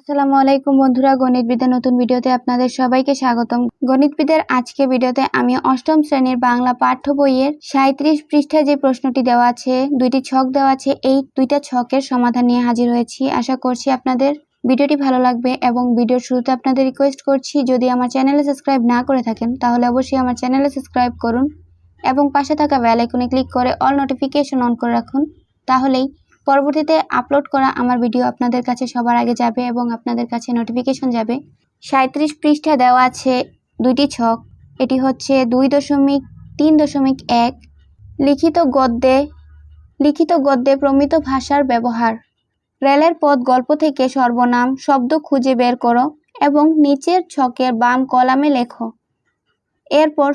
আসসালামু আলাইকুম বন্ধুরা, গণিতবিদের নতুন ভিডিওতে আপনাদের সবাইকে স্বাগতম। গণিতবিদের আজকে ভিডিওতে আমি অষ্টম শ্রেণীর বাংলা পাঠ্য বইয়ের 37 পৃষ্ঠায় যে প্রশ্নটি দেওয়া আছে, দুইটি ছক দেওয়া আছে, এই দুইটা ছকের সমাধান নিয়ে হাজির হয়েছি। আশা করছি আপনাদের ভিডিওটি ভালো লাগবে এবং ভিডিওর শুরুতে আপনাদের রিকোয়েস্ট করছি, যদি আমার চ্যানেলে সাবস্ক্রাইব না করে থাকেন তাহলে অবশ্যই আমার চ্যানেলে সাবস্ক্রাইব করুন এবং পাশে থাকা বেল আইকনে ক্লিক করে অল নোটিফিকেশন অন করে রাখুন। তাহলেই পরবর্তীতে আপলোড করা আমার ভিডিও আপনাদের কাছে সবার আগে যাবে এবং আপনাদের কাছে নোটিফিকেশন যাবে। 37 পৃষ্ঠা দেওয়া আছে দুইটি ছক। এটি হচ্ছে 2.3.1 লিখিত গদ্যে প্রমিত ভাষার ব্যবহার। রেলের পথ গল্প থেকে সর্বনাম শব্দ খুঁজে বের করো এবং নিচের ছকের বাম কলামে লেখো। এরপর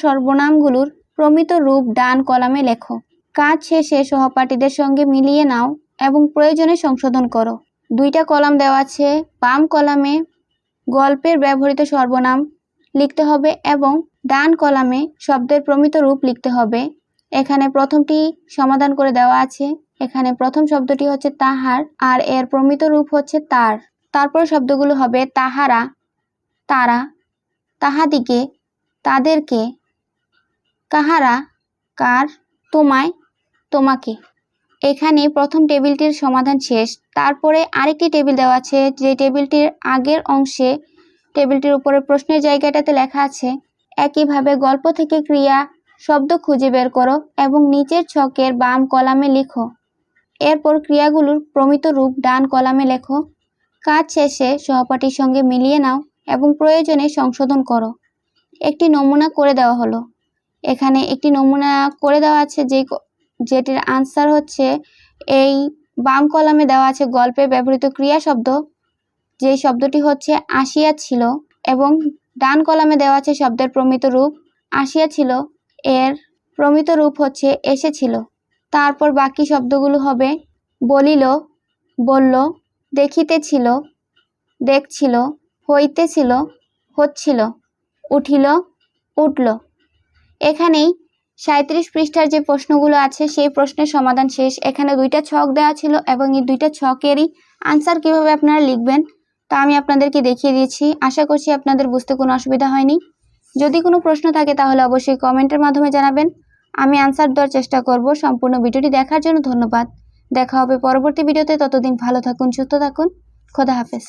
সর্বনামগুলোর প্রমিত রূপ ডান কলামে লেখো। কাজ শেষে সহপাঠীদের সঙ্গে মিলিয়ে নাও এবং প্রয়োজনে সংশোধন করো। দুইটা কলাম দেওয়া আছে। বাম কলামে গল্পের ব্যবহৃত সর্বনাম লিখতে হবে এবং ডান কলামে শব্দের প্রমিত রূপ লিখতে হবে। এখানে প্রথমটি সমাধান করে দেওয়া আছে। এখানে প্রথম শব্দটি হচ্ছে তাহার আর এর প্রমিত রূপ হচ্ছে তার। তারপর শব্দগুলো হবে তাহারা, তারা, তাহাদিকে, তাদেরকে, কাহারা, কার, তোমায়, তোমাকে। এখানে প্রথম টেবিলটির সমাধান শেষ। তারপরে আরেকটি টেবিল দেওয়া আছে, যে টেবিলটির আগের অংশে টেবিলটির উপরে প্রশ্নের জায়গাটাতে লেখা আছে একইভাবে গল্প থেকে ক্রিয়া শব্দ খুঁজে বের করো এবং নিচের ছকের বাম কলামে লিখো। এরপর ক্রিয়াগুলোর প্রমিত রূপ ডান কলামে লেখো। কাজ শেষে সহপাঠীর সঙ্গে মিলিয়ে নাও এবং প্রয়োজনে সংশোধন করো। একটি নমুনা করে দেওয়া হলো। এখানে একটি নমুনা করে দেওয়া আছে, যেটির আনসার হচ্ছে এই বাম কলামে দেওয়া আছে গল্পে ব্যবহৃত ক্রিয়া শব্দ, যে শব্দটি হচ্ছে আসিয়া ছিল, এবং ডান কলামে দেওয়া আছে শব্দের প্রমিত রূপ। আসিয়া ছিল এর প্রমিত রূপ হচ্ছে এসেছিল। তারপর বাকি শব্দগুলো হবে বলিল, বলল, দেখিতেছিল, দেখছিল, হইতেছিল, হচ্ছিল, উঠিল, উঠল। এখানেই 37 পৃষ্ঠার যে প্রশ্নগুলো আছে সেই প্রশ্নের সমাধান শেষ। এখানে দুইটা ছক দেওয়া ছিল এবং এই দুইটা ছকেরই আনসার কিভাবে আপনারা লিখবেন তা আমি আপনাদেরকে দেখিয়ে দিয়েছি। আশা করছি আপনাদের বুঝতে কোনো অসুবিধা হয়নি। যদি কোনো প্রশ্ন থাকে তাহলে অবশ্যই কমেন্টের মাধ্যমে জানাবেন, আমি আনসার দেওয়ার চেষ্টা করব। সম্পূর্ণ ভিডিওটি দেখার জন্য ধন্যবাদ। দেখা হবে পরবর্তী ভিডিওতে। ততদিন ভালো থাকুন, সুস্থ থাকুন। খোদা হাফেজ।